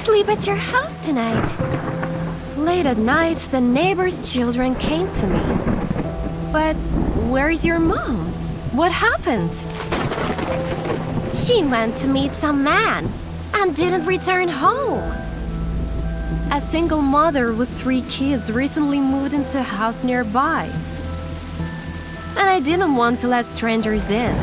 sleep at your house tonight. Late at night, the neighbor's children came to me. But where is your mom? What happened? She went to meet some man and didn't return home. A single mother with 3 kids recently moved into a house nearby. And I didn't want to let strangers in.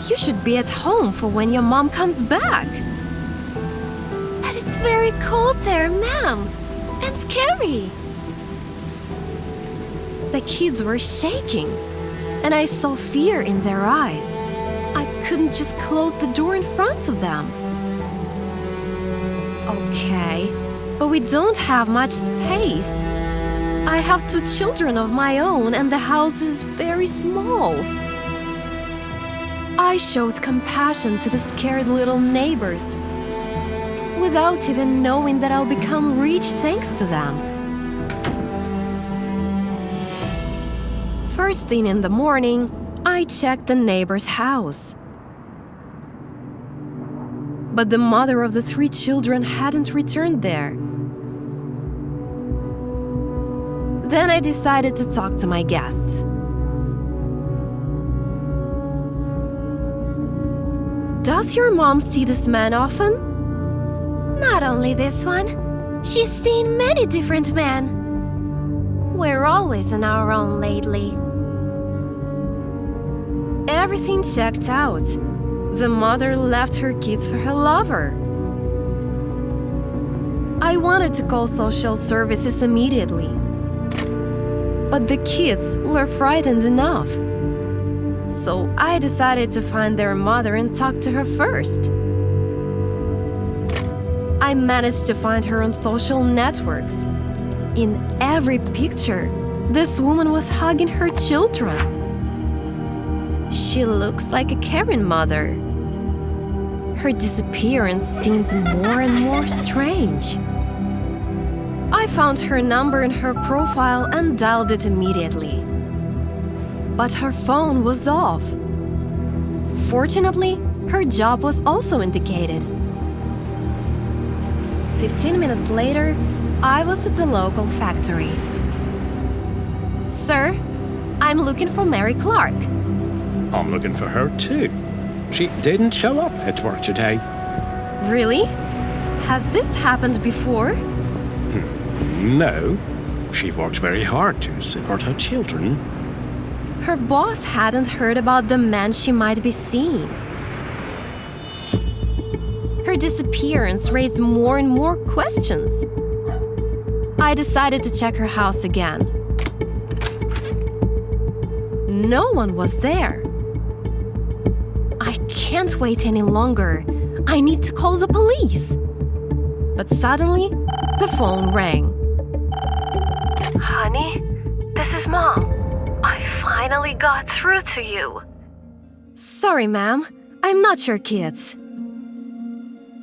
You should be at home for when your mom comes back. But it's very cold there, ma'am, and scary. The kids were shaking, and I saw fear in their eyes. I couldn't just close the door in front of them. Okay, but we don't have much space. I have 2 children of my own, and the house is very small. I showed compassion to the scared little neighbors, without even knowing that I'll become rich thanks to them. First thing in the morning, I checked the neighbor's house. But the mother of the 3 children hadn't returned there. Then I decided to talk to my guests. Does your mom see this man often? Not only this one. She's seen many different men. We're always on our own lately. Everything checked out. The mother left her kids for her lover. I wanted to call social services immediately. But the kids were frightened enough. So I decided to find their mother and talk to her first. I managed to find her on social networks. In every picture, this woman was hugging her children. She looks like a caring mother. Her disappearance seemed more and more strange. I found her number in her profile and dialed it immediately. But her phone was off. Fortunately, her job was also indicated. 15 minutes later, I was at the local factory. Sir, I'm looking for Mary Clark. I'm looking for her too. She didn't show up at work today. Really? Has this happened before? No. She worked very hard to support her children. Her boss hadn't heard about the man she might be seeing. Her disappearance raised more and more questions. I decided to check her house again. No one was there. I can't wait any longer. I need to call the police. But suddenly, the phone rang. Honey, this is Mom. I finally got through to you. Sorry, ma'am. I'm not your kids.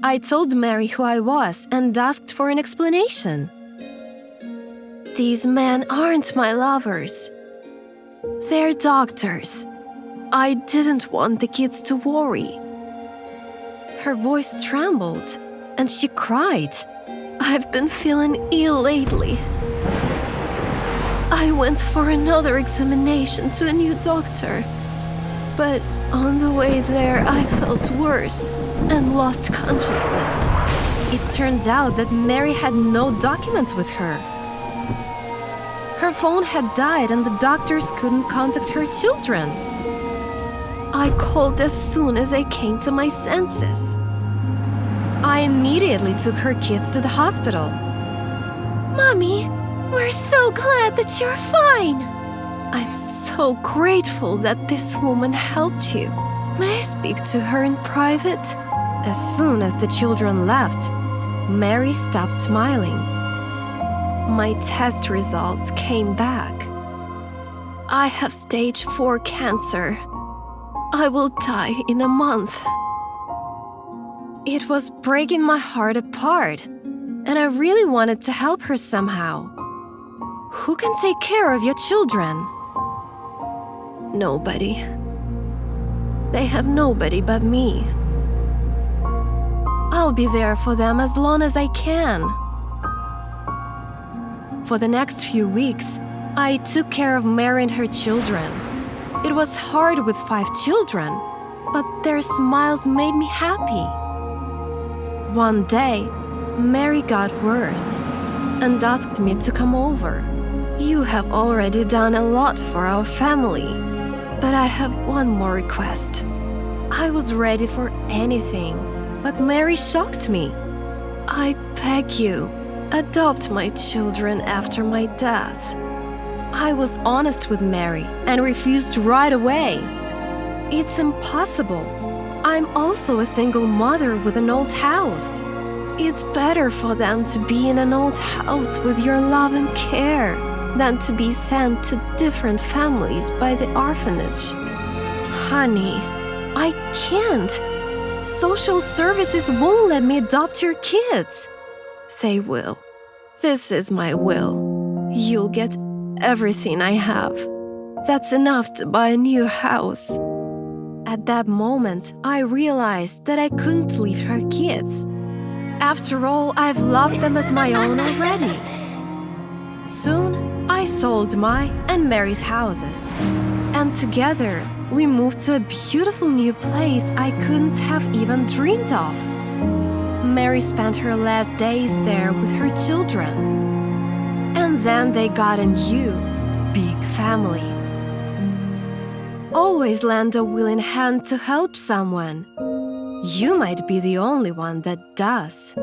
I told Mary who I was and asked for an explanation. These men aren't my lovers. They're doctors. I didn't want the kids to worry. Her voice trembled, and she cried. I've been feeling ill lately. I went for another examination to a new doctor. But on the way there, I felt worse and lost consciousness. It turned out that Mary had no documents with her. Her phone had died and the doctors couldn't contact her children. I called as soon as I came to my senses. I immediately took her kids to the hospital. Mommy, we're so glad that you're fine. I'm so grateful that this woman helped you. May I speak to her in private? As soon as the children left, Mary stopped smiling. My test results came back. I have stage 4 cancer. I will die in a month. It was breaking my heart apart, and I really wanted to help her somehow. Who can take care of your children? Nobody. They have nobody but me. I'll be there for them as long as I can. For the next few weeks, I took care of Mary and her children. It was hard with 5 children, but their smiles made me happy. One day, Mary got worse and asked me to come over. You have already done a lot for our family, but I have one more request. I was ready for anything, but Mary shocked me. I beg you, adopt my children after my death. I was honest with Mary and refused right away. It's impossible. I'm also a single mother with an old house. It's better for them to be in an old house with your love and care than to be sent to different families by the orphanage. Honey, I can't. Social services won't let me adopt your kids. They will. This is my will. You'll get everything I have. That's enough to buy a new house. At that moment, I realized that I couldn't leave her kids. After all, I've loved them as my own already. Soon, I sold my and Mary's houses. And together, we moved to a beautiful new place I couldn't have even dreamed of. Mary spent her last days there with her children. And then they got a new, big family. Always lend a willing hand to help someone. You might be the only one that does.